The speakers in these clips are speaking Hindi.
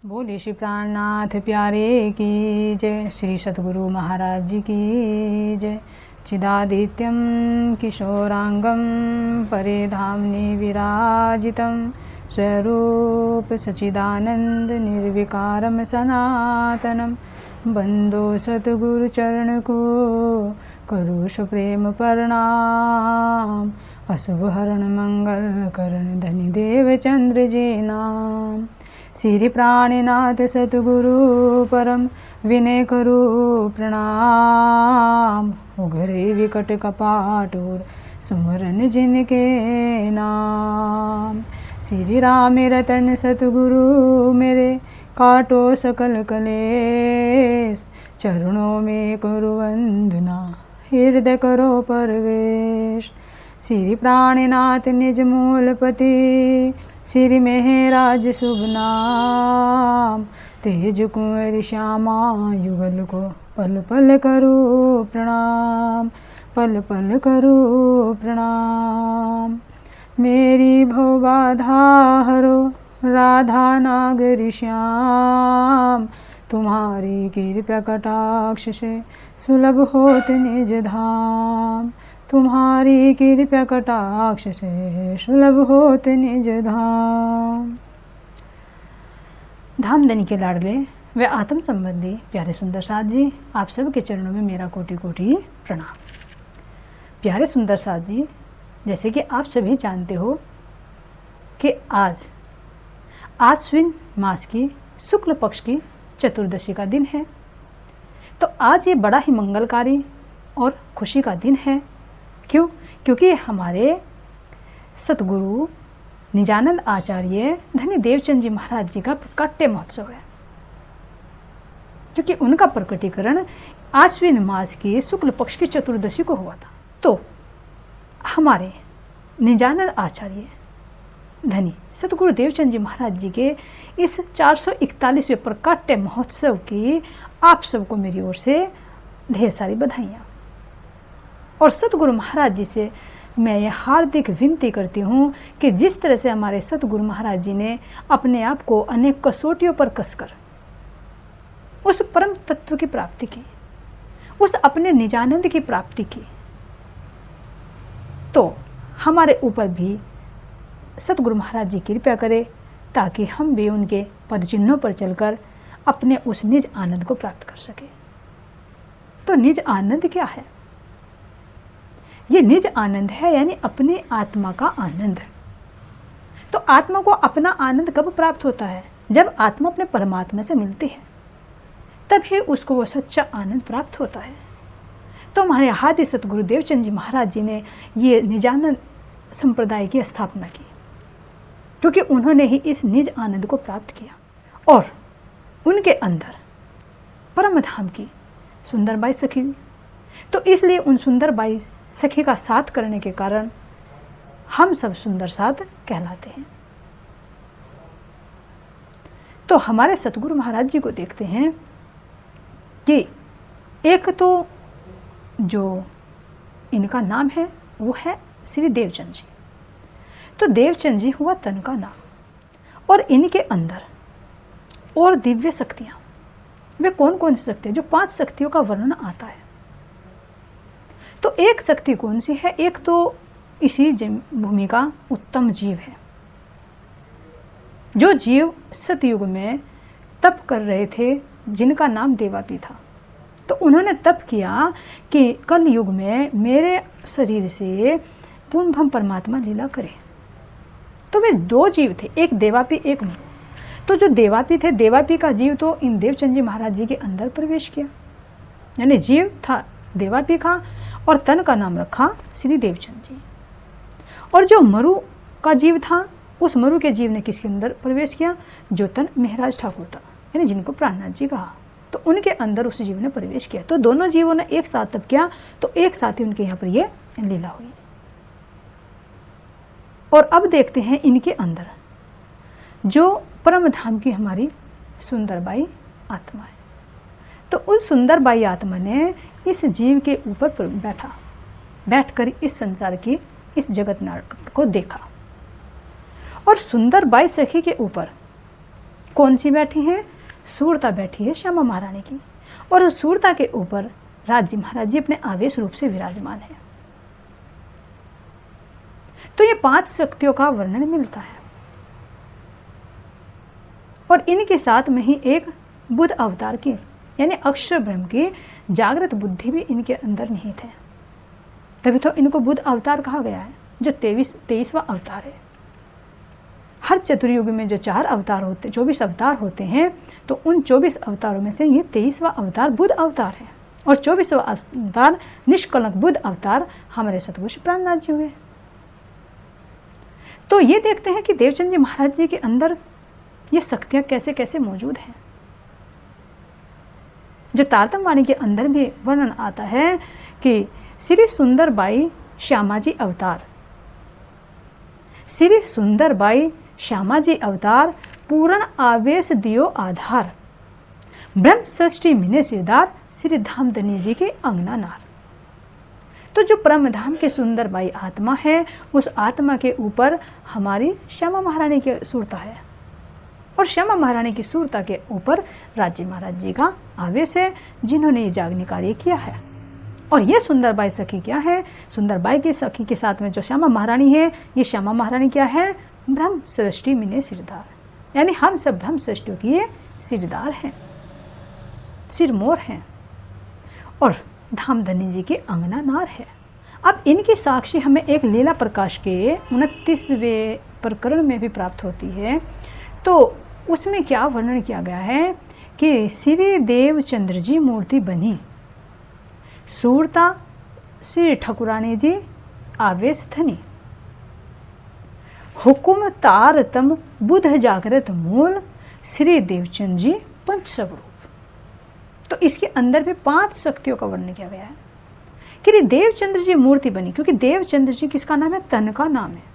बोले श्री प्राणनाथ प्यारे की जय। श्री सतगुरु महाराज जी की जय। चिदादित्यं किशोरांगं परेधाम्नि विराजितं स्वरूप सच्चिदानंद निर्विकारं सनातनं बंदो सतगुरु चरण को करुष प्रेम प्रणाम। अशुभ हरण मंगल करण धनि देव चंद्र जी नाम। श्री प्राणनाथ सतगुरु परम विनय करो प्रणाम। उघरे विकट कपाट और सुमरन जिनके नाम। श्री राम रतन सतगुरु मेरे काटो सकल कलेश। चरणों में करो वंदना हृदय करो परवेश। श्री प्राणनाथ निज मूलपति श्री मेहराज शुभ नाम। तेज कुंवर श्यामा युगल को पल पल करो प्रणाम। पल पल करो प्रणाम। मेरी भवबाधा हरो राधा नागरी श्याम। तुम्हारी कृपा कटाक्ष से सुलभ होत निज धाम। तुम्हारी कृपा कटाक्ष से सुलभ होत निज धाम। धामधनी के लाडले व आत्म संबंधी प्यारे सुंदर साथ जी, आप सब के चरणों में मेरा कोटि कोटि प्रणाम। प्यारे सुंदर साथ जी, जैसे कि आप सभी जानते हो कि आज आश्विन मास की शुक्ल पक्ष की चतुर्दशी का दिन है। तो आज ये बड़ा ही मंगलकारी और खुशी का दिन है। क्यों? क्योंकि हमारे सतगुरु निजानंद आचार्य धनी देवचंद जी महाराज जी का प्रकट्य महोत्सव है। क्योंकि उनका प्रकटीकरण आश्विन मास की शुक्ल पक्ष की चतुर्दशी को हुआ था। तो हमारे निजानंद आचार्य धनी सतगुरु देवचंद जी महाराज जी के इस 441वें प्रकट्य महोत्सव की आप सबको मेरी ओर से ढेर सारी बधाइयाँ। और सतगुरु महाराज जी से मैं ये हार्दिक विनती करती हूँ कि जिस तरह से हमारे सतगुरु महाराज जी ने अपने आप को अनेक कसौटियों पर कसकर उस परम तत्व की प्राप्ति की, उस अपने निजानंद की प्राप्ति की, तो हमारे ऊपर भी सतगुरु महाराज जी कृपा करे ताकि हम भी उनके पद चिन्हों पर चलकर अपने उस निज आनंद को प्राप्त कर सके। तो निज आनंद क्या है? ये निज आनंद है, यानी अपनी आत्मा का आनंद। तो आत्मा को अपना आनंद कब प्राप्त होता है? जब आत्मा अपने परमात्मा से मिलती है, तभी उसको वो सच्चा आनंद प्राप्त होता है। तो हमारे आदि सतगुरु देवचंद जी महाराज जी ने ये निजानंद संप्रदाय की स्थापना की, क्योंकि उन्होंने ही इस निज आनंद को प्राप्त किया। और उनके अंदर परम धाम की सुंदर बाई सखी, तो इसलिए उन सुंदर बाई सखी का साथ करने के कारण हम सब सुंदर साथ कहलाते हैं। तो हमारे सतगुरु महाराज जी को देखते हैं कि एक तो जो इनका नाम है वो है श्री देवचंद जी। तो देवचंद जी हुआ तन का नाम, और इनके अंदर और दिव्य शक्तियाँ, वे कौन कौन सी शक्तियाँ? जो 5 शक्तियों का वर्णन आता है। तो एक शक्ति कौन सी है? एक तो इसी भूमि का उत्तम जीव है। जो जीव सतयुग में तप कर रहे थे, जिनका नाम देवापी था। तो उन्होंने तप किया कि कल युग में मेरे शरीर से पूर्ण ब्रह्म परमात्मा लीला करे। तो वे 2 जीव थे, एक देवापी एक मरु। तो जो देवापी थे, देवापी का जीव तो इन देवचंद जी महाराज जी के अंदर प्रवेश किया, यानी जीव था देवापी का, और तन का नाम रखा श्री देवचंद जी। और जो मरु का जीव था, उस मरु के जीव ने किसके अंदर प्रवेश किया? जो तन मेहराज ठाकुर था, यानी जिनको प्राणनाथ जी कहा, तो उनके अंदर उस जीव ने प्रवेश किया। तो दोनों जीवों ने एक साथ तप किया, तो एक साथ ही उनके यहाँ पर ये लीला हुई। और अब देखते हैं इनके अंदर जो परम धाम की हमारी सुंदरबाई आत्मा है। तो उस सुंदरबाई आत्मा ने इस जीव के ऊपर बैठकर इस संसार की, इस जगत नाटक को देखा। और सुंदरबाई सखी के ऊपर कौन सी बैठी हैं? सूरता बैठी है श्यामा महारानी की, और उस सूरता के ऊपर राज्य महाराज जी अपने आवेश रूप से विराजमान है। तो ये 5 शक्तियों का वर्णन मिलता है, और इनके साथ में ही एक बुद्ध अवतार की यानी अक्षर ब्रह्म की जागृत बुद्धि भी इनके अंदर निहित है। तभी तो इनको बुद्ध अवतार कहा गया है, जो 23वां अवतार है। हर चतुर्युग में जो 24 अवतार होते हैं, तो उन 24 अवतारों में से ये 23वां अवतार बुद्ध अवतार है, और 24वां अवतार निष्कलंक बुद्ध अवतार हमारे सतगुरु प्राणनाथ जी हुए। तो ये देखते हैं कि देवचंद जी महाराज जी के अंदर ये शक्तियाँ कैसे कैसे मौजूद हैं। जो तारतम वाणी के अंदर भी वर्णन आता है कि श्री सुंदर बाई श्यामाजी अवतार, श्री सुंदर बाई श्यामाजी अवतार, पूर्ण आवेश दियो आधार, ब्रह्म सृष्टि मिने सिरदार, श्री धामधनी जी के अंगना नार। तो जो परम धाम के सुंदर बाई आत्मा है, उस आत्मा के ऊपर हमारी श्यामा महारानी की सूरता है, और श्यामा महारानी की सूरता के ऊपर राज्य महाराज जी का आवेश है, जिन्होंने ये जागने कार्य किया है। और ये सुंदरबाई सखी क्या है? सुंदरबाई की सखी के साथ में जो श्यामा महारानी है, ये श्यामा महारानी क्या है? ब्रह्म सृष्टि मिने सिरदार, यानी हम सब ब्रह्म सृष्टियों की ये सिरदार हैं, सिरमोर हैं, और धामधनी जी के अंगना नार है। अब इनकी साक्षी हमें एक लीला प्रकाश के 29वें प्रकरण में भी प्राप्त होती है। तो उसमें क्या वर्णन किया गया है कि श्री देवचंद्र जी मूर्ति बनी, सूरता श्री ठकुरानी जी आवेश धनी, हुकुम तारतम बुध जागृत मूल, श्री देवचंद जी पंचस्वरूप। तो इसके अंदर भी 5 शक्तियों का वर्णन किया गया है कि देवचंद्र जी मूर्ति बनी, क्योंकि देवचंद्र जी किसका नाम है? तन का नाम है।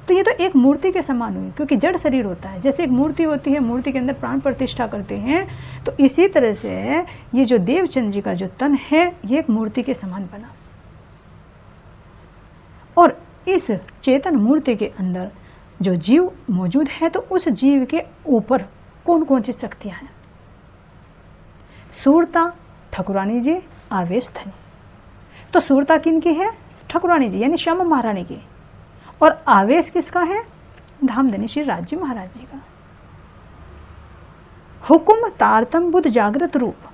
तो ये तो एक मूर्ति के समान हुई, क्योंकि जड़ शरीर होता है। जैसे एक मूर्ति होती है, मूर्ति के अंदर प्राण प्रतिष्ठा करते हैं, तो इसी तरह से ये जो देवचंद जी का जो तन है, ये एक मूर्ति के समान बना। और इस चेतन मूर्ति के अंदर जो जीव मौजूद है, तो उस जीव के ऊपर कौन कौन सी शक्तियाँ हैं? सूरता ठकुरानी जी आवेश धनी। तो सूरता किनकी है? ठकुरानी जी यानी श्यामा महारानी की, और आवेश किसका है? धामधनी श्री राज्य महाराज जी का। हुकुम तारतम बुद्ध जागृत रूप।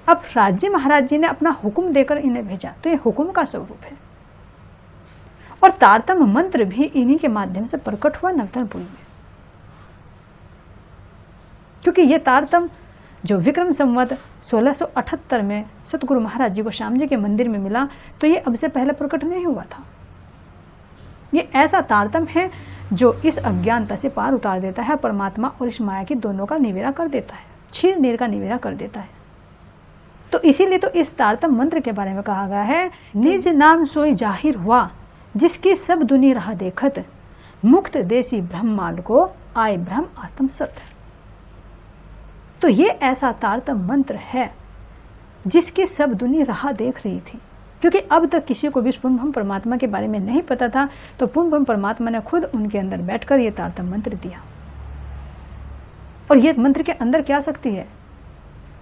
अब राज्य महाराज जी ने अपना हुक्म देकर इन्हें भेजा, तो ये हुक्म का स्वरूप है। और तारतम मंत्र भी इन्हीं के माध्यम से प्रकट हुआ नवतनपुरी में, क्योंकि ये तारतम जो विक्रम संवत 1678 में सतगुरु महाराज जी को श्याम जी के मंदिर में मिला, तो ये अब से पहले प्रकट नहीं हुआ था। ये ऐसा तारतम है जो इस अज्ञानता से पार उतार देता है, परमात्मा और इस माया की दोनों का निवेरा कर देता है, क्षीर नीर का निवेरा कर देता है। तो इसीलिए तो इस तारतम मंत्र के बारे में कहा गया है, निज नाम सोई जाहिर हुआ, जिसकी सब दुनिया राह देखत, मुक्त देसी ब्रह्मांड को आए ब्रह्म आत्म सत। तो ये ऐसा तारतम मंत्र है जिसकी सब दुनिया राह देख रही थी, क्योंकि अब तक किसी को भी पूर्ण परमात्मा के बारे में नहीं पता था। तो पूर्ण परमात्मा ने खुद उनके अंदर बैठकर ये तारतम मंत्र दिया। और ये मंत्र के अंदर क्या शक्ति है?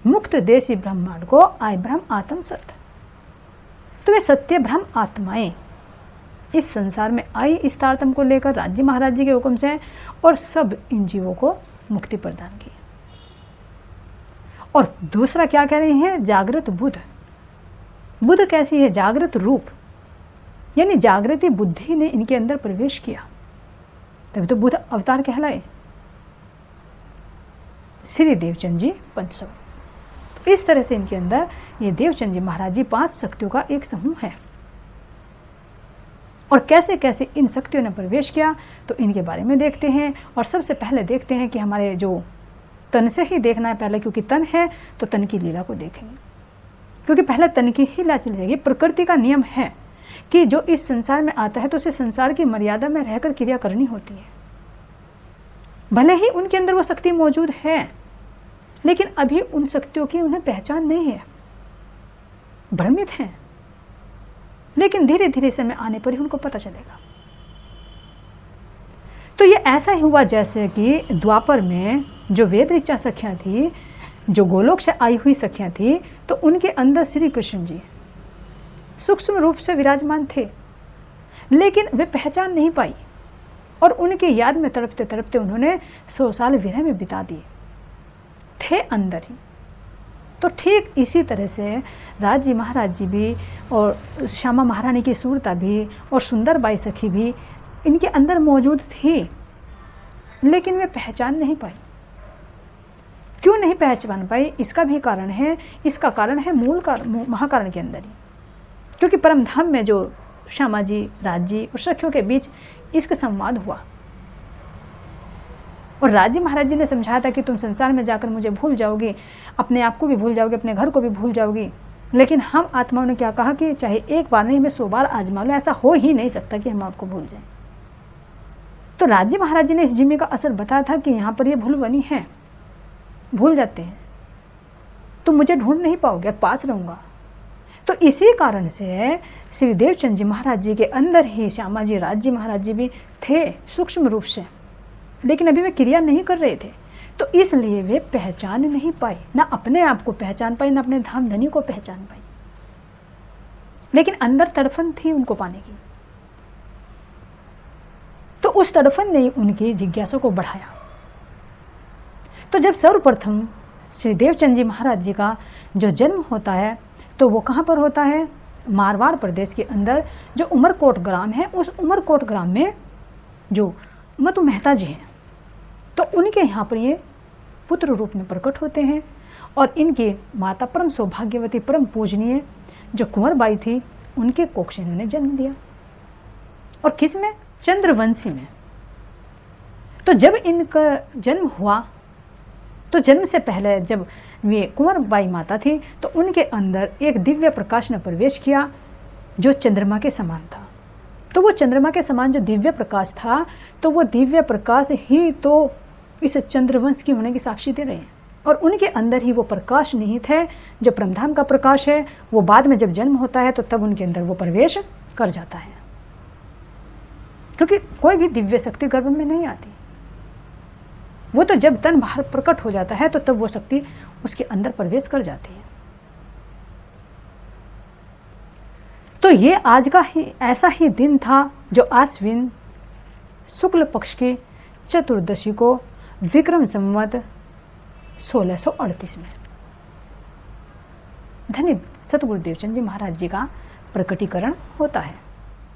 मुक्त देसी ब्रह्मांड को आए ब्रह्म आत्म सत। तो वे सत्य ब्रह्म आत्माएं इस संसार में आई, इस तारतम को लेकर राज्य महाराज जी के हुक्म से, और सब इन जीवों को मुक्ति प्रदान की। और दूसरा क्या कह रही हैं? जागृत बुद्ध। बुद्ध कैसी है? जागृत रूप, यानी जागृति बुद्धि ने इनके अंदर प्रवेश किया, तभी तो बुद्ध अवतार कहलाए। श्री देवचंद जी पंचस्वरूप। इस तरह से इनके अंदर ये देवचंद जी महाराज जी 5 शक्तियों का एक समूह है। और कैसे कैसे इन शक्तियों ने प्रवेश किया, तो इनके बारे में देखते हैं। और सबसे पहले देखते हैं कि हमारे जो तन से ही देखना है पहले, क्योंकि तन है तो तन की लीला को देखेंगे, क्योंकि पहले तन की ही लीला चली जाएगी। प्रकृति का नियम है कि जो इस संसार में आता है तो उसे संसार की मर्यादा में रहकर क्रिया करनी होती है। भले ही उनके अंदर वो शक्ति मौजूद है, लेकिन अभी उन शक्तियों की उन्हें पहचान नहीं है, भ्रमित हैं। लेकिन धीरे धीरे समय आने पर ही उनको पता चलेगा। तो ये ऐसा ही हुआ जैसे कि द्वापर में जो वेद ऋचा सखियाँ थी, जो गोलोक से आई हुई सखियाँ थी, तो उनके अंदर श्री कृष्ण जी सूक्ष्म रूप से विराजमान थे, लेकिन वे पहचान नहीं पाई और उनकी याद में तड़पते तड़पते उन्होंने 100 साल विरह में बिता दिए थे अंदर ही। तो ठीक इसी तरह से राज जी महाराज जी भी और श्यामा महारानी की सूरता भी और सुंदर बाई सखी भी इनके अंदर मौजूद थी, लेकिन वे पहचान नहीं पाई। क्यों नहीं पहचान पाई? इसका भी कारण है, इसका कारण है मूल महाकारण के अंदर ही, क्योंकि परम धाम में जो श्यामा जी, राज जी और सखियों के बीच इसका संवाद हुआ और राज जी महाराज जी ने समझाया था कि तुम संसार में जाकर मुझे भूल जाओगी, अपने आप को भी भूल जाओगी, अपने घर को भी भूल जाओगी। लेकिन हम आत्माओं ने क्या कहा कि चाहे एक बार नहीं, मैं 100 बार आजमा लो, ऐसा हो ही नहीं सकता कि हम आपको भूल जाएं। तो राज जी महाराज जी ने इस जिम्मे का असर बताया था कि यहाँ पर ये भूल बनी है, भूल जाते हैं, तुम मुझे ढूंढ नहीं पाओगे और पास रहूँगा। तो इसी कारण से श्री देवचंद जी महाराज जी के अंदर ही श्यामा जी, राज जी महाराज जी भी थे सूक्ष्म रूप से, लेकिन अभी वे क्रिया नहीं कर रहे थे, तो इसलिए वे पहचान नहीं पाए, ना अपने आप को पहचान पाए, ना अपने धाम धनी को पहचान पाए, लेकिन अंदर तड़फन थी उनको पाने की। तो उस तड़फन ने उनकी जिज्ञासा को बढ़ाया। तो जब सर्वप्रथम श्री देवचंद जी महाराज जी का जो जन्म होता है, तो वो कहाँ पर होता है? मारवाड़ प्रदेश के अंदर जो उमरकोट ग्राम है, उस उमरकोट ग्राम में जो मतु मेहता जी हैं, तो उनके यहाँ पर ये पुत्र रूप में प्रकट होते हैं और इनकी माता परम सौभाग्यवती, परम पूजनीय जो कुंवर बाई थी, उनके कोख से इन्होंने जन्म दिया। और किस में? चंद्रवंशी में। तो जब इनका जन्म हुआ, तो जन्म से पहले जब वे कुंवर बाई माता थी, तो उनके अंदर एक दिव्य प्रकाश ने प्रवेश किया जो चंद्रमा के समान था। तो वो चंद्रमा के समान जो दिव्य प्रकाश था, तो वो दिव्य प्रकाश ही तो इस चंद्रवंश की होने की साक्षी दे रहे हैं। और उनके अंदर ही वो प्रकाश निहित है जो परमधाम का प्रकाश है। वो बाद में जब जन्म होता है तो तब उनके अंदर वो प्रवेश कर जाता है, क्योंकि कोई भी दिव्य शक्ति गर्भ में नहीं आती। वो तो जब तन बाहर प्रकट हो जाता है तो तब वो शक्ति उसके अंदर प्रवेश कर जाती है। तो ये आज का ही ऐसा ही दिन था जो आश्विन शुक्ल पक्ष की चतुर्दशी को विक्रम संवत 1638 में धन्य सतगुरु देवचंद जी महाराज जी का प्रकटीकरण होता है।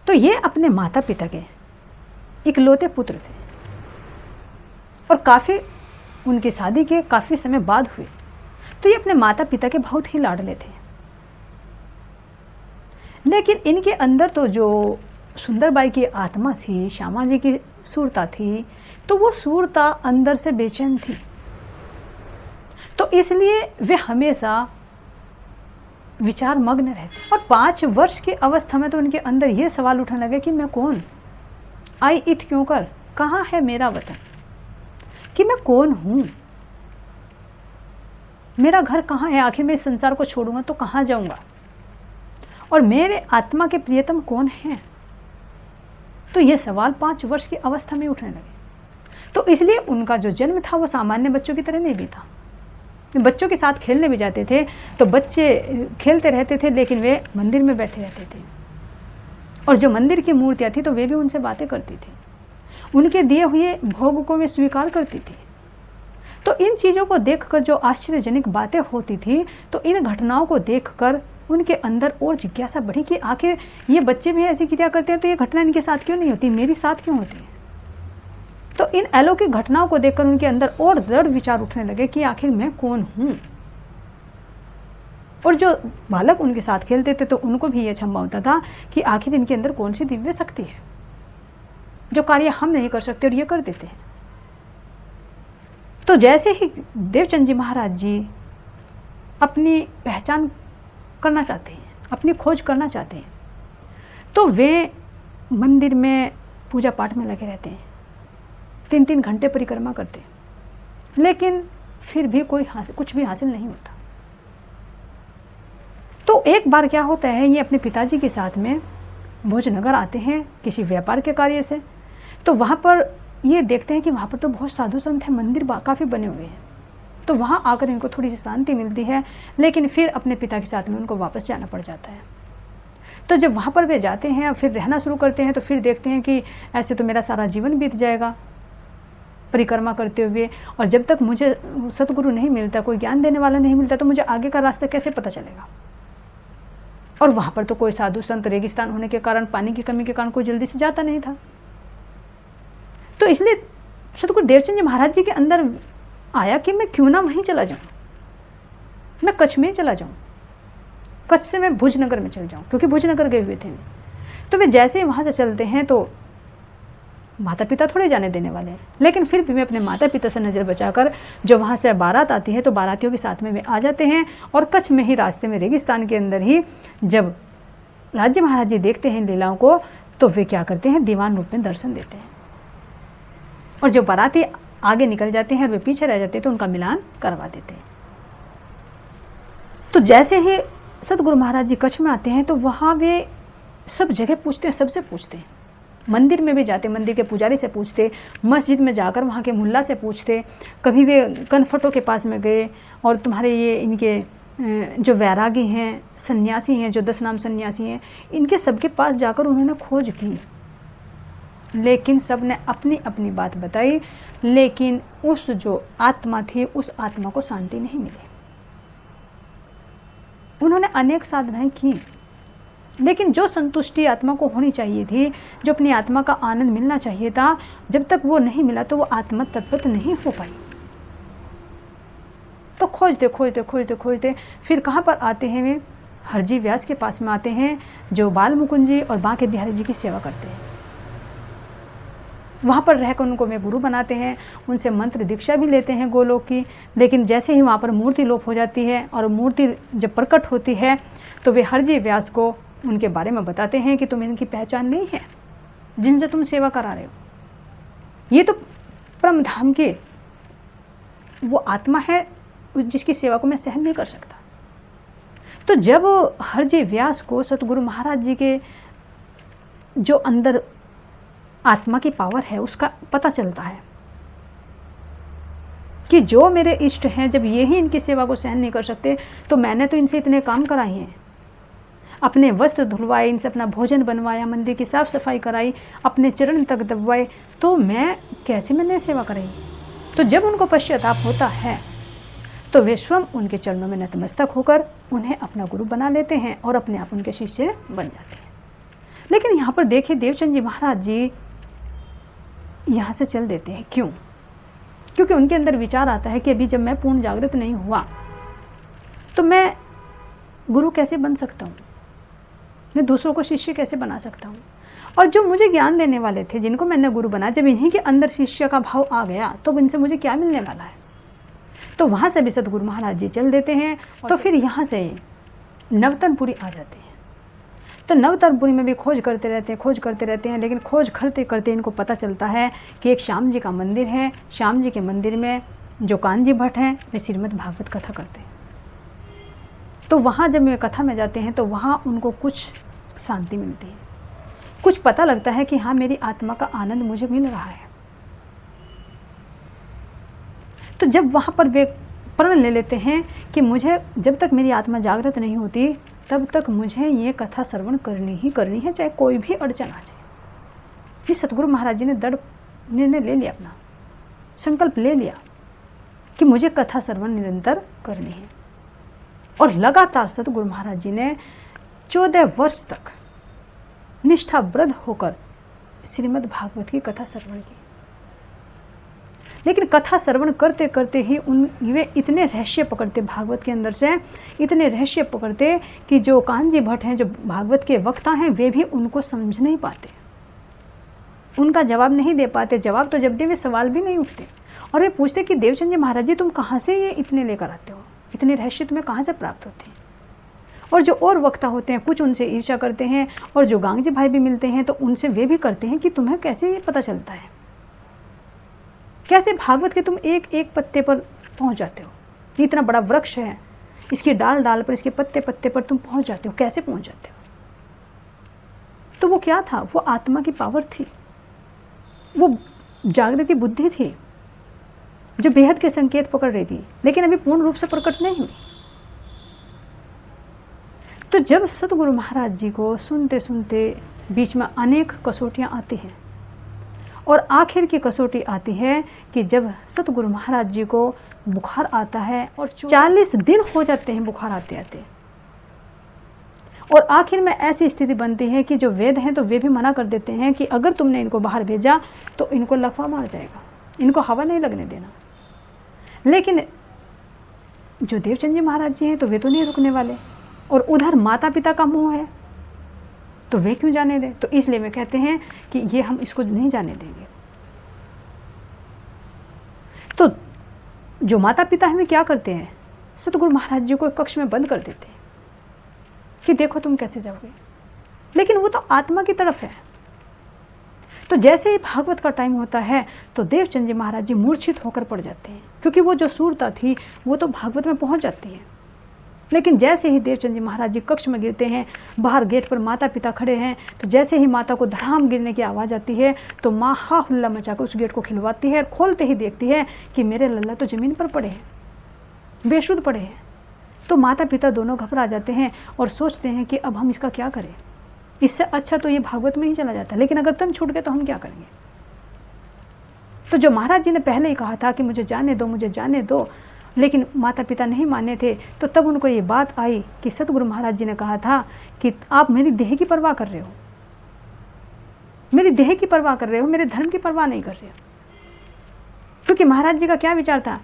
तो ये अपने माता पिता के इकलौते पुत्र थे और काफ़ी उनकी शादी के काफ़ी समय बाद हुए। तो ये अपने माता पिता के बहुत ही लाडले थे, लेकिन इनके अंदर तो जो सुंदरबाई की आत्मा थी, श्यामा जी की सूरता थी, तो वो सूरता अंदर से बेचैन थी। तो इसलिए वे हमेशा विचार मग्न रहते। और 5 वर्ष की अवस्था में तो उनके अंदर ये सवाल उठने लगे कि मैं कौन, आई इत क्यों कर, कहाँ है मेरा वतन, कि मैं कौन हूँ, मेरा घर कहाँ है, आखिर मैं इस संसार को छोड़ूंगा तो कहाँ जाऊंगा, और मेरे आत्मा के प्रियतम कौन है। तो ये सवाल 5 वर्ष की अवस्था में उठने लगे। तो इसलिए उनका जो जन्म था वो सामान्य बच्चों की तरह नहीं भी था। बच्चों के साथ खेलने भी जाते थे तो बच्चे खेलते रहते थे, लेकिन वे मंदिर में बैठे रहते थे और जो मंदिर की मूर्तियाँ थी तो वे भी उनसे बातें करती थी, उनके दिए हुए भोग को वे स्वीकार करती थी। तो इन चीज़ों को देखकर जो आश्चर्यजनक बातें होती थी, तो इन घटनाओं को देखकर उनके अंदर और जिज्ञासा बढ़ी कि आखिर ये बच्चे भी ऐसी क्रिया करते हैं तो ये घटना इनके साथ क्यों नहीं होती, मेरी साथ क्यों होती है। तो इन अलौकिक घटनाओं को देखकर उनके अंदर और दृढ़ विचार उठने लगे कि आखिर मैं कौन हूँ। और जो बालक उनके साथ खेलते थे तो उनको भी ये क्षमा होता था कि आखिर इनके अंदर कौन सी दिव्य शक्ति है जो कार्य हम नहीं कर सकते और ये कर देते हैं। तो जैसे ही देवचंद जी महाराज जी अपनी पहचान करना चाहते हैं, अपनी खोज करना चाहते हैं, तो वे मंदिर में पूजा पाठ में लगे रहते हैं, 3-3 घंटे परिक्रमा करते हैं, लेकिन फिर भी कुछ भी हासिल नहीं होता। तो एक बार क्या होता है, ये अपने पिताजी के साथ में भोजनगर आते हैं किसी व्यापार के कार्य से। तो वहाँ पर ये देखते हैं कि वहाँ पर तो बहुत साधु संत हैं, मंदिर काफ़ी बने हुए हैं, तो वहाँ आकर इनको थोड़ी सी शांति मिलती है, लेकिन फिर अपने पिता के साथ में उनको वापस जाना पड़ जाता है। तो जब वहाँ पर वे जाते हैं और फिर रहना शुरू करते हैं, तो फिर देखते हैं कि ऐसे तो मेरा सारा जीवन बीत जाएगा परिक्रमा करते हुए, और जब तक मुझे सतगुरु नहीं मिलता, कोई ज्ञान देने वाला नहीं मिलता, तो मुझे आगे का रास्ता कैसे पता चलेगा। और वहाँ पर तो कोई साधु संत, रेगिस्तान होने के कारण, पानी की कमी के कारण कोई जल्दी से जाता नहीं था। तो इसलिए सतगुरु देवचंद जी महाराज जी के अंदर आया कि मैं क्यों ना वहीं चला जाऊँ, मैं कच्छ में चला जाऊँ, कच्छ से मैं भुजनगर में चल जाऊँ, क्योंकि भुजनगर गए हुए थे। तो वे जैसे ही वहाँ से चलते हैं तो माता पिता थोड़े जाने देने वाले हैं, लेकिन फिर भी वे अपने माता पिता से नज़र बचाकर, जो वहाँ से बारात आती है तो बारातियों के साथ में वे आ जाते हैं। और कच्छ में ही रास्ते में रेगिस्तान के अंदर ही जब राज्य महाराज जी देखते हैं लीलाओं को, तो वे क्या करते हैं, दीवान रूप में दर्शन देते हैं। और जो बाराती आगे निकल जाते हैं और वे पीछे रह जाते हैं तो उनका मिलान करवा देते हैं। तो जैसे ही सतगुरु महाराज जी कच्छ में आते हैं तो वहाँ वे सब जगह पूछते हैं, सबसे पूछते हैं। मंदिर में भी जाते, मंदिर के पुजारी से पूछते, मस्जिद में जाकर वहाँ के मुल्ला से पूछते, कभी वे कनफटों के पास में गए और तुम्हारे ये इनके जो वैरागी हैं, सन्यासी हैं, जो 10 नाम सन्यासी हैं, इनके सबके पास जाकर उन्होंने खोज की, लेकिन सब ने अपनी अपनी बात बताई, लेकिन उस जो आत्मा थी उस आत्मा को शांति नहीं मिली। उन्होंने अनेक साधनाएं की, लेकिन जो संतुष्टि आत्मा को होनी चाहिए थी, जो अपनी आत्मा का आनंद मिलना चाहिए था, जब तक वो नहीं मिला तो वो आत्मा तत्पत नहीं हो पाई। तो खोजते खोजते खोजते खोजते फिर कहाँ पर आते हैं वे, हरजी व्यास के पास में आते हैं, जो बाल मुकुंद जी और बांके बिहारी जी की सेवा करते हैं। वहाँ पर रहकर उनको वे गुरु बनाते हैं, उनसे मंत्र दीक्षा भी लेते हैं गोलोक की। लेकिन जैसे ही वहाँ पर मूर्ति लोप हो जाती है और मूर्ति जब प्रकट होती है तो वे हरजी व्यास को उनके बारे में बताते हैं कि तुम्हें इनकी पहचान नहीं है, जिनसे तुम सेवा करा रहे हो, ये तो परम धाम के वो आत्मा है जिसकी सेवा को मैं सहन नहीं कर सकता। तो जब हरजी व्यास को सतगुरु महाराज जी के जो अंदर आत्मा की पावर है उसका पता चलता है कि जो मेरे इष्ट हैं, जब ये ही इनकी सेवा को सहन नहीं कर सकते, तो मैंने तो इनसे इतने काम कराए हैं, अपने वस्त्र धुलवाए, इनसे अपना भोजन बनवाया, मंदिर की साफ़ सफाई कराई, अपने चरण तक दबवाए, तो मैं कैसे मैंने सेवा कराई। तो जब उनको पश्चाताप होता है तो वे स्वयं उनके चरणों में नतमस्तक होकर उन्हें अपना गुरु बना लेते हैं और अपने आप उनके शिष्य बन जाते हैं। लेकिन यहाँ पर देखिए देवचंद जी महाराज जी यहाँ से चल देते हैं। क्यों? क्योंकि उनके अंदर विचार आता है कि अभी जब मैं पूर्ण जागृत नहीं हुआ तो मैं गुरु कैसे बन सकता हूँ, मैं दूसरों को शिष्य कैसे बना सकता हूँ। और जो मुझे ज्ञान देने वाले थे, जिनको मैंने गुरु बनाया, जब इन्हीं के अंदर शिष्य का भाव आ गया तो इनसे मुझे क्या मिलने वाला है। तो वहाँ से भी सतगुरु महाराज जी चल देते हैं। तो फिर यहाँ से नवतनपुरी आ जाते हैं। तो नवतनपुरी में भी खोज करते रहते हैं, लेकिन खोज करते करते इनको पता चलता है कि एक श्याम जी का मंदिर है। श्याम जी के मंदिर में जो कानजी भट्ट हैं वे श्रीमद् भागवत कथा करते हैं। तो वहाँ जब वे कथा में जाते हैं तो वहाँ उनको कुछ शांति मिलती है, कुछ पता लगता है कि हाँ मेरी आत्मा का आनंद मुझे मिल रहा है। तो जब वहाँ पर वे प्रण ले लेते हैं कि मुझे जब तक मेरी आत्मा जागृत नहीं होती तब तक मुझे ये कथा श्रवण करनी ही करनी है, चाहे कोई भी अड़चन आ जाए। ये सतगुरु महाराज जी ने दृढ़ निर्णय ले लिया, अपना संकल्प ले लिया कि मुझे कथा श्रवण निरंतर करनी है। और लगातार सतगुरु महाराज जी ने 14 वर्ष तक निष्ठाबद्ध होकर श्रीमद् भागवत की कथा श्रवण की। लेकिन कथा श्रवण करते करते ही वे इतने रहस्य पकड़ते भागवत के अंदर से, इतने रहस्य पकड़ते कि जो कानजी भट्ट हैं, जो भागवत के वक्ता हैं, वे भी उनको समझ नहीं पाते, उनका जवाब नहीं दे पाते। जवाब तो जब दे वे सवाल भी नहीं उठते और वे पूछते कि देवचंद जी महाराज जी तुम कहाँ से ये इतने लेकर आते हो, इतने रहस्य तुम्हें कहाँ से प्राप्त होते हैं। और जो और वक्ता होते हैं कुछ उनसे ईर्ष्या करते हैं, और जो गांगजी भाई भी मिलते हैं तो उनसे वे भी करते हैं कि तुम्हें कैसे ये पता चलता है, कैसे भागवत के तुम एक एक पत्ते पर पहुंच जाते हो। ये इतना बड़ा वृक्ष है, इसकी डाल डाल पर, इसके पत्ते पत्ते पर तुम पहुंच जाते हो, कैसे पहुंच जाते हो। तो वो क्या था, वो आत्मा की पावर थी, वो जागृति बुद्धि थी जो बेहद के संकेत पकड़ रही थी, लेकिन अभी पूर्ण रूप से प्रकट नहीं हुई। तो जब सतगुरु महाराज जी को सुनते सुनते बीच में अनेक कसौटियाँ आती हैं, और आखिर की कसौटी आती है कि जब सतगुरु महाराज जी को बुखार आता है और 40 दिन हो जाते हैं बुखार आते आते, और आखिर में ऐसी स्थिति बनती है कि जो वेद हैं तो वे भी मना कर देते हैं कि अगर तुमने इनको बाहर भेजा तो इनको लकवा मार जाएगा, इनको हवा नहीं लगने देना। लेकिन जो देवचंद जी महाराज जी हैं तो वे तो नहीं रुकने वाले, और उधर माता पिता का मोह है तो वे क्यों जाने दें। तो इसलिए वे कहते हैं कि ये हम इसको नहीं जाने देंगे। तो जो माता पिता हैं वे क्या करते हैं, सतगुरु महाराज जी को एक कक्ष में बंद कर देते हैं कि देखो तुम कैसे जाओगे, लेकिन वो तो आत्मा की तरफ है। तो जैसे ही भागवत का टाइम होता है तो देवचंद जी महाराज जी मूर्छित होकर पड़ जाते हैं, क्योंकि वो जो सूरता थी वो तो भागवत में पहुंच जाती है। लेकिन जैसे ही देवचंद जी महाराज जी कक्ष में गिरते हैं, बाहर गेट पर माता पिता खड़े हैं, तो जैसे ही माता को धड़ाम गिरने की आवाज़ आती है तो माँ हा हुल्ला मचाकर उस गेट को खिलवाती है, और खोलते ही देखती है कि मेरे लल्ला तो ज़मीन पर पड़े हैं, बेशुद्ध पड़े हैं। तो माता पिता दोनों घबरा जाते हैं और सोचते हैं कि अब हम इसका क्या करें, इससे अच्छा तो ये भागवत में ही चला जाता, लेकिन अगर तन छूट गए तो हम क्या करेंगे। तो जो महाराज जी ने पहले ही कहा था कि मुझे जाने दो, मुझे जाने दो, लेकिन माता पिता नहीं माने थे, तो तब उनको ये बात आई कि सतगुरु महाराज जी ने कहा था कि आप मेरी देह की परवाह कर रहे हो, मेरी देह की परवाह कर रहे हो, मेरे धर्म की परवाह नहीं कर रहे हो। क्योंकि महाराज जी का क्या विचार था,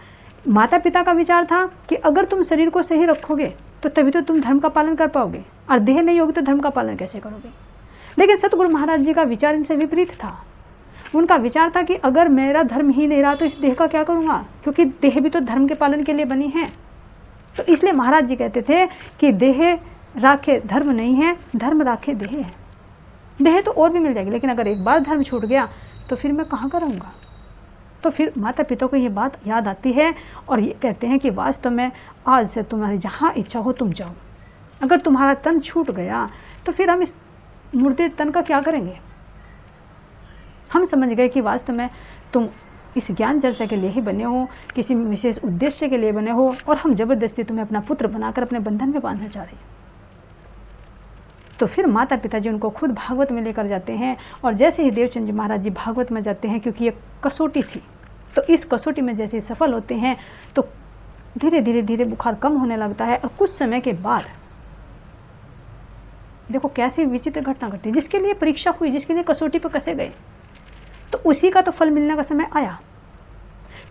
माता पिता का विचार था कि अगर तुम शरीर को सही रखोगे तो तभी तो तुम धर्म का पालन कर पाओगे, और देह नहीं होगी तो धर्म का पालन कैसे करोगे। लेकिन सतगुरु महाराज जी का विचार इनसे विपरीत था। उनका विचार था कि अगर मेरा धर्म ही नहीं रहा तो इस देह का क्या करूँगा, क्योंकि देह भी तो धर्म के पालन के लिए बनी है। तो इसलिए महाराज जी कहते थे कि देह राखे धर्म नहीं है, धर्म राखे देह है। देह तो और भी मिल जाएगी, लेकिन अगर एक बार धर्म छूट गया तो फिर मैं कहाँ का रहूँगा। तो फिर माता पिता को ये बात याद आती है और ये कहते हैं कि वास्तव में आज से तुम्हारी जहाँ इच्छा हो तुम जाओ, अगर तुम्हारा तन छूट गया तो फिर हम इस मुर्दे तन का क्या करेंगे। हम समझ गए कि वास्तव में तुम इस ज्ञान चर्चा के लिए ही बने हो, किसी विशेष उद्देश्य के लिए बने हो, और हम जबरदस्ती तुम्हें अपना पुत्र बनाकर अपने बंधन में बांधना चाह रहे हैं। तो फिर माता पिता जी उनको खुद भागवत में लेकर जाते हैं, और जैसे ही देवचंद जी महाराज जी भागवत में जाते हैं, क्योंकि ये कसौटी थी, तो इस कसौटी में जैसे सफल होते हैं तो धीरे धीरे धीरे बुखार कम होने लगता है। और कुछ समय के बाद देखो कैसी विचित्र घटना घटी, जिसके लिए परीक्षा हुई, जिसके लिए कसौटी पर कसे गए, तो उसी का तो फल मिलने का समय आया।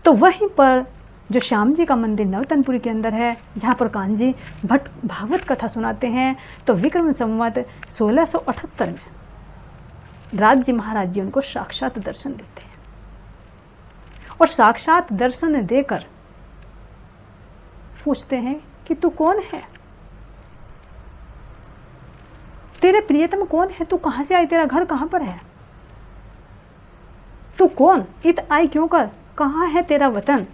तो वहीं पर जो श्याम जी का मंदिर नवतनपुरी के अंदर है, जहाँ पर कान्जी भट्ट भागवत कथा सुनाते हैं, तो विक्रम संवत 1678 में राज जी महाराज जी उनको साक्षात दर्शन देते हैं, और साक्षात दर्शन देकर पूछते हैं कि तू कौन है, तेरे प्रियतम कौन है, तू कहाँ से आई, तेरा घर कहाँ पर है, तू कौन इत आई क्यों कर, कहाँ है तेरा वतन,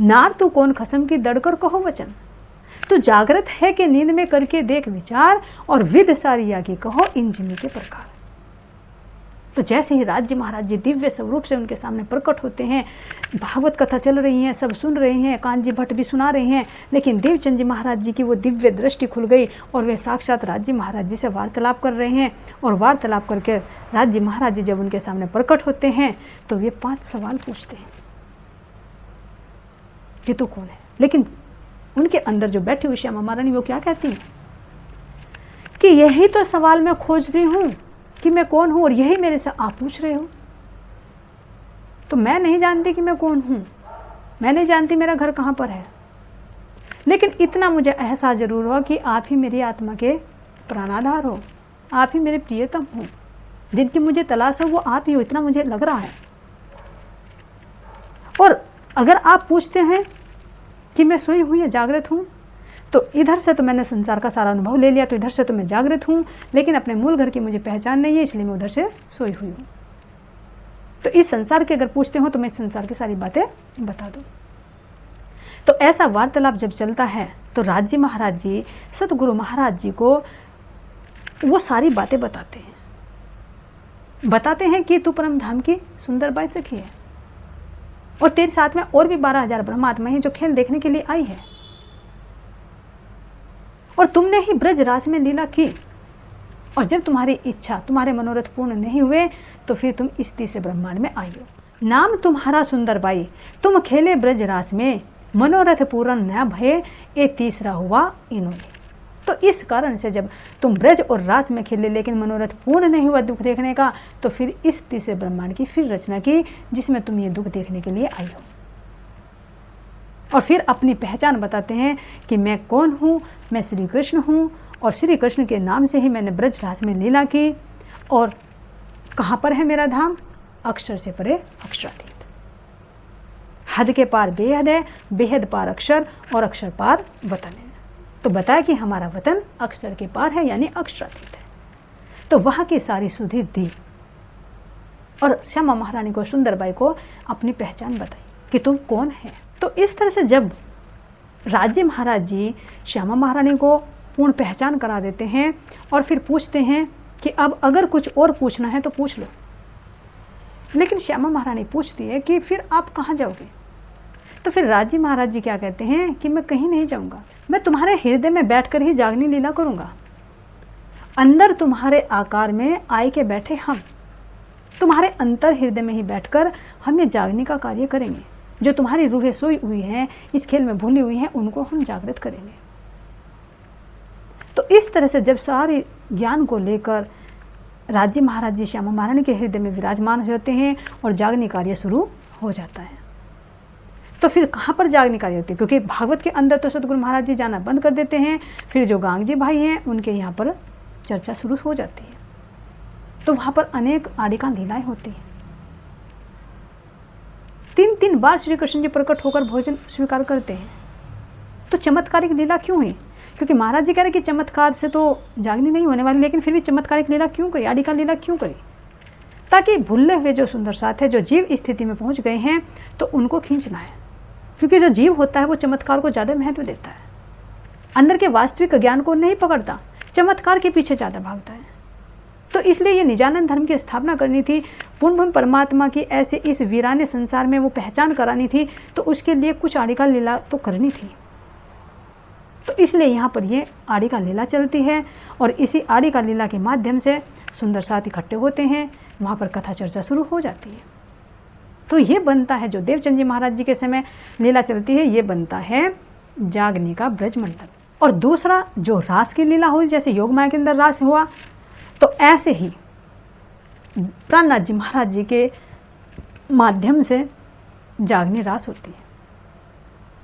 नार तू कौन खसम की दड़कर कहो वचन, तू जागृत है कि नींद में करके देख विचार, और विद सारी आगे कहो इन जिमी के प्रकार। तो जैसे ही राज जी महाराज जी दिव्य स्वरूप से उनके सामने प्रकट होते हैं, भागवत कथा चल रही है, सब सुन रहे हैं, कान्जी भट्ट भी सुना रहे हैं, लेकिन देवचंद जी महाराज जी की वो दिव्य दृष्टि खुल गई और वे साक्षात राज जी महाराज जी से वार्तालाप कर रहे हैं। और वार्तालाप करके राज जी महाराज जी जब उनके सामने प्रकट होते हैं तो वे 5 सवाल पूछते हैं कि तू कौन है। लेकिन उनके अंदर जो बैठी हुई श्यामा महारानी वो क्या कहती हैं कि यही तो सवाल मैं खोज रही हूँ कि मैं कौन हूँ, और यही मेरे से आप पूछ रहे हो। तो मैं नहीं जानती कि मैं कौन हूँ, मैं नहीं जानती मेरा घर कहाँ पर है, लेकिन इतना मुझे एहसास जरूर हुआ कि आप ही मेरी आत्मा के प्राणाधार हो, आप ही मेरे प्रियतम हो, जिनकी मुझे तलाश हो वो आप ही हो, इतना मुझे लग रहा है। और अगर आप पूछते हैं कि मैं सोई हूँ या जागृत हूँ, तो इधर से तो मैंने संसार का सारा अनुभव ले लिया, तो इधर से तो मैं जागृत हूँ, लेकिन अपने मूल घर की मुझे पहचान नहीं है, इसलिए मैं उधर से सोई हुई हूँ। तो इस संसार के अगर पूछते हो तो मैं संसार की सारी बातें बता दूँ। तो ऐसा वार्तालाप जब चलता है तो राज जी महाराज जी सतगुरु महाराज जी को वो सारी बातें बताते हैं कि तू परम धाम की सुंदर बाई सखी है, और तेरे साथ में और भी 12,000 ब्रह्मात्मा हैं जो खेल देखने के लिए आई है, और तुमने ही ब्रज रास में लीला की, और जब तुम्हारी इच्छा, तुम्हारे मनोरथ पूर्ण नहीं हुए तो फिर तुम इस तीसरे ब्रह्मांड में आई हो। नाम तुम्हारा सुंदर बाई, तुम खेले ब्रज रास में, मनोरथ पूर्ण न भये, ये तीसरा हुआ इन्होंने। तो इस कारण से जब तुम ब्रज और रास में खेले लेकिन मनोरथ पूर्ण नहीं हुआ दुख देखने का, तो फिर इस तीसरे ब्रह्मांड की फिर रचना की जिसमें तुम ये दुख देखने के लिए आई हो। और फिर अपनी पहचान बताते हैं कि मैं कौन हूँ, मैं श्री कृष्ण हूँ, और श्री कृष्ण के नाम से ही मैंने ब्रज रास में लीला की। और कहाँ पर है मेरा धाम? अक्षर से परे अक्षरातीत। हद के पार बेहद है, बेहद पार अक्षर, और अक्षर पार वतन है। तो बताया कि हमारा वतन अक्षर के पार है, यानी अक्षरातीत है। तो वहाँ की सारी सुधि दी और श्यामा महारानी को, सुंदरबाई को अपनी पहचान बताई कि तुम कौन है। तो इस तरह से जब राज्य महाराज जी श्यामा महारानी को पूर्ण पहचान करा देते हैं और फिर पूछते हैं कि अब अगर कुछ और पूछना है तो पूछ लो, लेकिन श्यामा महारानी पूछती है कि फिर आप कहाँ जाओगे? तो फिर राज्य महाराज जी क्या कहते हैं कि मैं कहीं नहीं जाऊँगा, मैं तुम्हारे हृदय में बैठकर ही जागनी लीला करूँगा। अंदर तुम्हारे आकार में आए के बैठे हम, तुम्हारे अंतर हृदय में ही बैठकर हम ये जागने का कार्य करेंगे। जो तुम्हारी रूहें सोई हुई हैं, इस खेल में भूली हुई हैं, उनको हम जागृत करेंगे। तो इस तरह से जब सारे ज्ञान को लेकर राज्य महाराज जी श्यामा महारानी के हृदय में विराजमान हो जाते हैं और जागने कार्य शुरू हो जाता है। तो फिर कहाँ पर जागने कार्य होती है? क्योंकि भागवत के अंदर तो सतगुरु महाराज जी जाना बंद कर देते हैं, फिर जो गांगजी भाई हैं उनके यहाँ पर चर्चा शुरू हो जाती है। तो वहाँ पर अनेक आड़िका लीलाएं होती हैं। 3-3 बार श्री कृष्ण जी प्रकट होकर भोजन स्वीकार करते हैं। तो चमत्कारिक लीला क्यों है? क्योंकि महाराज जी कह रहे कि चमत्कार से तो जागनी नहीं होने वाली, लेकिन फिर भी चमत्कारिक लीला क्यों करी, आड़िका लीला क्यों करी? ताकि भूले हुए जो सुंदर साथ है, जो जीव स्थिति में पहुंच गए हैं, तो उनको खींचना है। क्योंकि जो जीव होता है वो चमत्कार को ज़्यादा महत्व देता है, अंदर के वास्तविक ज्ञान को नहीं पकड़ता, चमत्कार के पीछे ज़्यादा भागता है। तो इसलिए ये निजानंद धर्म की स्थापना करनी थी, पूर्ण परमात्मा की ऐसे इस वीराने संसार में वो पहचान करानी थी, तो उसके लिए कुछ आड़िका लीला तो करनी थी। तो इसलिए यहाँ पर ये आड़िका लीला चलती है और इसी आड़िका लीला के माध्यम से सुंदर साथ इकट्ठे होते हैं, वहाँ पर कथा चर्चा शुरू हो जाती है। तो ये बनता है, जो देवचंद जी महाराज जी के समय लीला चलती है, ये बनता है जागने का ब्रज मंडल। और दूसरा जो रास की लीला हुई, जैसे योग माया के अंदर रास हुआ, तो ऐसे ही प्राणनाथ जी महाराज जी के माध्यम से जागनी रास होती है।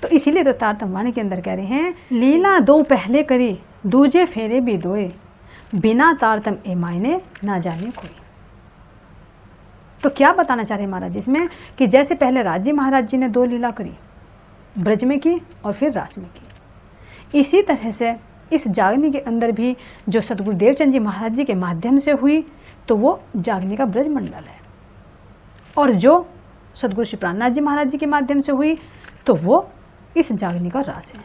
तो इसीलिए तो तारतम वाणी के अंदर कह रहे हैं, लीला दो पहले करी, दूजे फेरे भी दोए, बिना तारतम ए मायने ना जाने कोई। तो क्या बताना चाह रहे महाराज इसमें कि जैसे पहले राज्य महाराज जी ने 2 लीला करी, ब्रज में की और फिर रास में की, इसी तरह से इस जागने के अंदर भी जो सतगुरु देवचंद जी महाराज जी के माध्यम से हुई, तो वो जागने का ब्रज मंडल है। और जो सतगुरु श्री प्राणनाथ जी महाराज जी के माध्यम से हुई, तो वो इस जागने का रास है।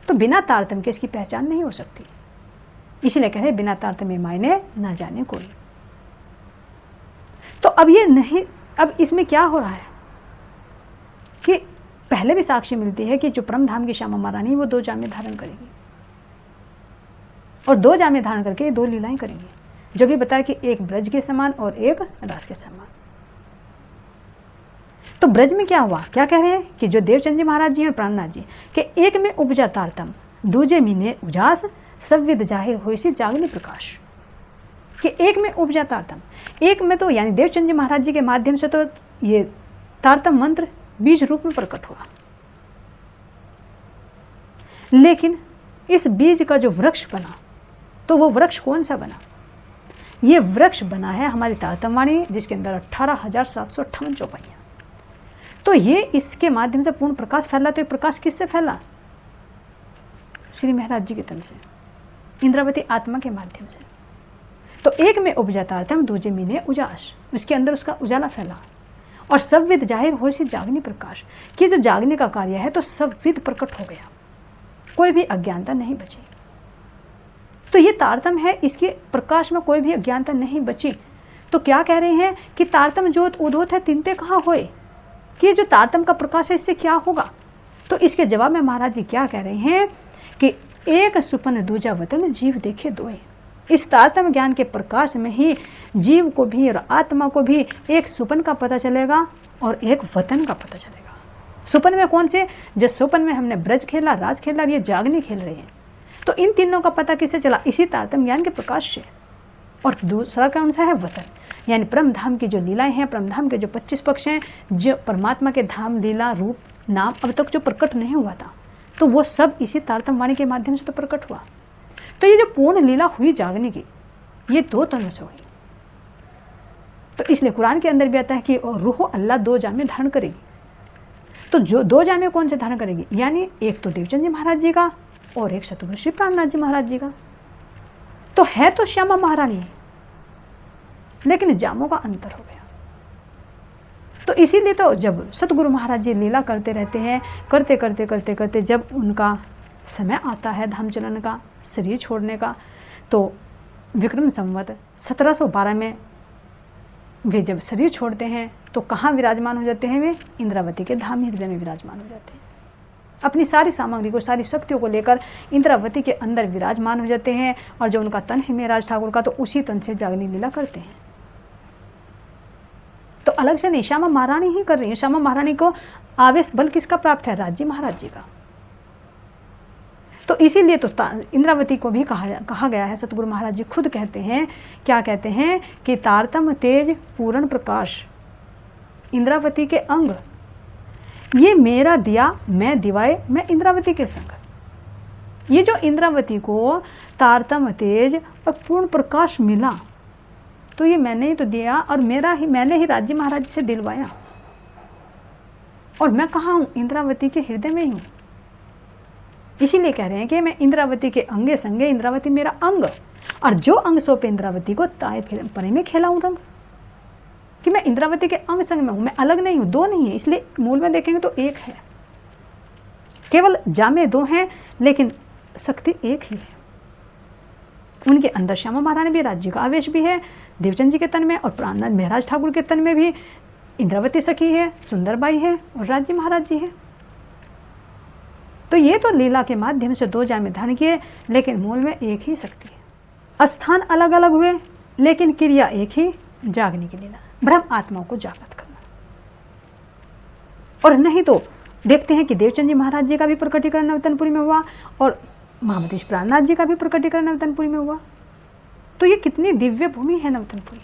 तो बिना तारतम्य के इसकी पहचान नहीं हो सकती। इसलिए कह रहे बिना तारतम्य मायने ना जाने कोई। तो अब ये नहीं, अब इसमें क्या हो रहा है कि पहले भी साक्षी मिलती है कि जो परम धाम की श्यामा महारानी वो 2 जामे धारण करेगी, और 2 जामे धारण करके 2 लीलाएं करेंगी, जो भी बताया कि एक ब्रज के समान और एक रास के समान। तो ब्रज में क्या हुआ, क्या कह रहे हैं कि जो देवचंद जी महाराज जी और प्राणनाथ जी के एक में उपजा तारतम, दूजे मीने उजास, सब विद जाहिर होई सी जागनी प्रकाश। कि एक में उपजा तारतम, एक में तो यानी देवचंद जी महाराज जी के माध्यम से तो ये तारतम मंत्र बीज रूप में प्रकट हुआ, लेकिन इस बीज का जो वृक्ष बना, तो वो वृक्ष कौन सा बना? ये वृक्ष बना है हमारी तारतम वाणी, जिसके अंदर 18,758 चौपाइयाँ। तो ये इसके माध्यम से पूर्ण प्रकाश फैला। तो ये प्रकाश किससे फैला? श्री महाराज जी के तन से, इंद्रावती आत्मा के माध्यम से। तो एक में उपजा तारतम, दूजे मीने उजास, उसके अंदर उसका उजाला फैला। और सब विद जाहिर हो सी जागनी प्रकाश, कि जो जागने का कार्य है तो सब विद प्रकट हो गया, कोई भी अज्ञानता नहीं बची। तो ये तारतम है, इसके प्रकाश में कोई भी अज्ञानता नहीं बची। तो क्या कह रहे हैं कि तारतम ज्योत उदोत है, तिनते कहाँ होए? कि ये जो तारतम्य का प्रकाश है इससे क्या होगा। तो इसके जवाब में महाराज जी क्या कह रहे हैं कि एक सुपन दूजा वतन जीव देखे दोए। इस तारतम्य ज्ञान के प्रकाश में ही जीव को भी और आत्मा को भी एक सुपन का पता चलेगा और एक वतन का पता चलेगा। सुपन में कौन से, जिस सुपन में हमने ब्रज खेला, राज खेला, ये जागनी खेल रहे हैं, तो इन तीनों का पता किससे चला, इसी तारतम्य ज्ञान के प्रकाश से। और दूसरा कौन सा है, वतन, यानी परम धाम की जो लीलाएं हैं, परम धाम के जो 25 पक्ष हैं, जो परमात्मा के धाम, लीला, रूप, नाम अब तक जो प्रकट नहीं हुआ था, तो वो सब इसी तारतम्य वाणी के माध्यम से तो प्रकट हुआ। तो ये जो पूर्ण लीला हुई जागने की, ये 2 तरह से हुई। तो इसलिए कुरान के अंदर भी आता है कि रूह अल्लाह 2 जामे धारण करेगी। तो जो 2 जामे कौन से धारण करेगी, यानी एक तो देवचंद जी महाराज जी का और एक सतगुरु श्री प्राणनाथ जी महाराज जी का। तो है तो श्यामा महारानी, लेकिन जामों का अंतर हो गया। तो इसीलिए तो जब सतगुरु महाराज जी लीला करते रहते हैं, करते करते करते करते जब उनका समय आता है धाम चलन का, शरीर छोड़ने का, तो विक्रम संवत 1712 में वे जब शरीर छोड़ते हैं तो कहाँ विराजमान हो जाते हैं, वे इंद्रावती के धाम हृदय में विराजमान हो जाते हैं। अपनी सारी सामग्री को, सारी शक्तियों को लेकर इंद्रावती के अंदर विराजमान हो जाते हैं। और जो उनका तन है मेराज ठाकुर का, तो उसी तन से जागनी लीला करते हैं। तो अलग से नहीं, श्यामा महारानी ही कर रही है। श्यामा महारानी को आवेश बल किसका प्राप्त है, राज जी महाराज जी का। तो इसीलिए तो इंद्रावती को भी कहा गया है, सतगुरु महाराज जी खुद कहते हैं, क्या कहते हैं कि तारतम्य तेज पूर्ण प्रकाश इंद्रावती के अंग, ये मेरा दिया मैं दिवाए मैं इंद्रावती के संग। ये जो इंद्रावती को तारतम्य तेज और पूर्ण प्रकाश मिला, तो ये मैंने ही तो दिया और मैंने ही राज्य महाराज से दिलवाया। और मैं कहाँ हूँ, इंद्रावती के हृदय में ही हूँ। इसीलिए कह रहे हैं कि मैं इंद्रावती के अंगे संगे, इंद्रावती मेरा अंग, और जो अंग सौंपे इंद्रावती को ताए फिर परे में खेलाऊं रंग। कि मैं इंद्रावती के अंग संग में हूँ, मैं अलग नहीं हूँ, 2 नहीं है। इसलिए मूल में देखेंगे तो एक है, केवल जामे 2 हैं लेकिन शक्ति एक ही है। उनके अंदर श्यामा महारानी भी, राज्य का आवेश भी है देवचंद जी के तन में, और प्राणनाथ महाराज ठाकुर के तन में भी इंद्रावती सखी है, सुंदरबाई है और राज्य महाराज जी है। तो ये तो लीला के माध्यम से 2 जामे धारण किए, लेकिन मूल में एक ही शक्ति है। स्थान अलग अलग हुए लेकिन क्रिया एक ही, जागने की लीला, ब्रह्म आत्माओं को जागृत करना। और नहीं तो देखते हैं कि देवचंद जी महाराज जी का भी प्रकटीकरण नवतनपुरी में हुआ और महामती प्राणनाथ जी का भी प्रकटीकरण नवतनपुरी में हुआ। तो ये कितनी दिव्य भूमि है नवतनपुरी,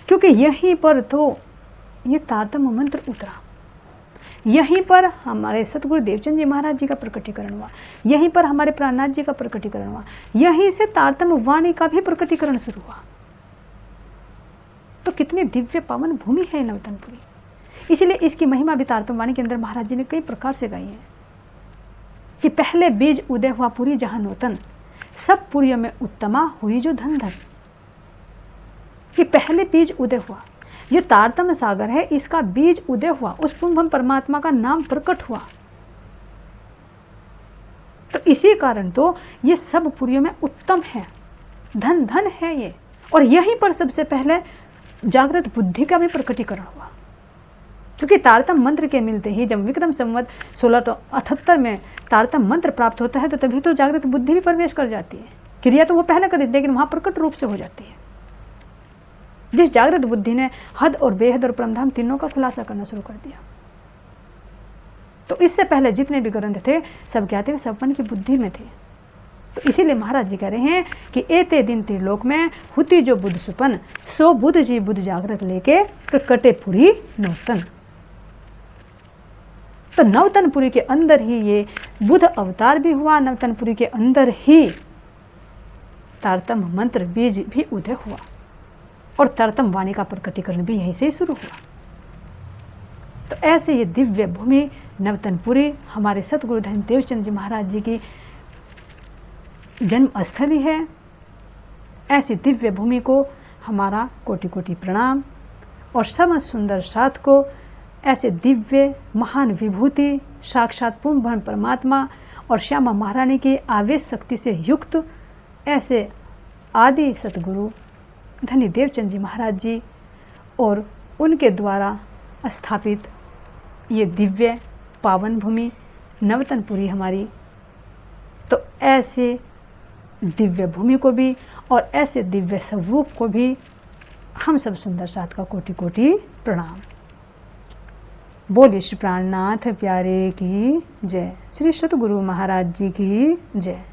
क्योंकि यहीं पर तो ये तारतम्य मंत्र उतरा, यहीं पर हमारे सतगुरु देवचंद जी महाराज जी का प्रकटीकरण हुआ, यहीं पर हमारे प्राणनाथ जी का प्रकटीकरण हुआ, यहीं से तारतम्य वाणी का भी प्रकटीकरण शुरू हुआ। तो कितनी दिव्य पावन भूमि है नवतनपुरी। इसलिए इसकी महिमा भी तारतम्य वाणी के अंदर महाराज जी ने कई प्रकार से गाई है कि पहले बीज उदय हुआ पुरी जहां नूतन, सब पुरियों में उत्तमा हुई जो धन धन। कि पहले बीज उदय हुआ, ये तारतम्य सागर है, इसका बीज उदय हुआ, उस पुंभम परमात्मा का नाम प्रकट हुआ। तो इसी कारण तो ये सब पुरियों में उत्तम है, धन धन है ये। और यहीं पर सबसे पहले जागृत बुद्धि का भी प्रकटीकरण हुआ, क्योंकि तारतम्य मंत्र के मिलते ही जब विक्रम संवत 1678 में तारतम्य मंत्र प्राप्त होता है, तो तभी तो जागृत बुद्धि भी प्रवेश कर जाती है। क्रिया तो वो पहले कर देती है, लेकिन वहाँ प्रकट रूप से हो जाती है। जिस जागृत बुद्धि ने हद और बेहद और परमधाम तीनों का खुलासा करना शुरू कर दिया। तो इससे पहले जितने भी ग्रंथ थे सब क्या थे, सब मन की बुद्धि में थे। तो इसीलिए महाराज जी कह रहे हैं कि एते दिन त्रिलोक में हुती जो बुद्ध सुपन, सो बुद्ध जी बुद्ध जागृत लेके प्रकटे पुरी नौतन। तो नवतनपुरी के अंदर ही ये बुद्ध अवतार भी हुआ, नवतनपुरी के अंदर ही तारतम्य मंत्र बीज भी उदय हुआ और तारतम्य वाणी का प्रकटीकरण भी यहीं से शुरू हुआ। तो ऐसे ये दिव्य भूमि नवतनपुरी हमारे सतगुरु धन देवचंद जी महाराज जी की जन्म स्थली है। ऐसी दिव्य भूमि को हमारा कोटि कोटि प्रणाम, और समस्त सुंदर साथ को ऐसे दिव्य महान विभूति साक्षात पूर्ण परमात्मा और श्यामा महारानी की आवेश शक्ति से युक्त ऐसे आदि सतगुरु धनी देवचंद जी महाराज जी और उनके द्वारा स्थापित ये दिव्य पावन भूमि नवतनपुरी हमारी, तो ऐसे दिव्य भूमि को भी और ऐसे दिव्य स्वरूप को भी हम सब सुंदर साथ का कोटि कोटि प्रणाम। बोलिए श्री प्राणनाथ प्यारे की जय, श्री सतगुरु महाराज जी की जय।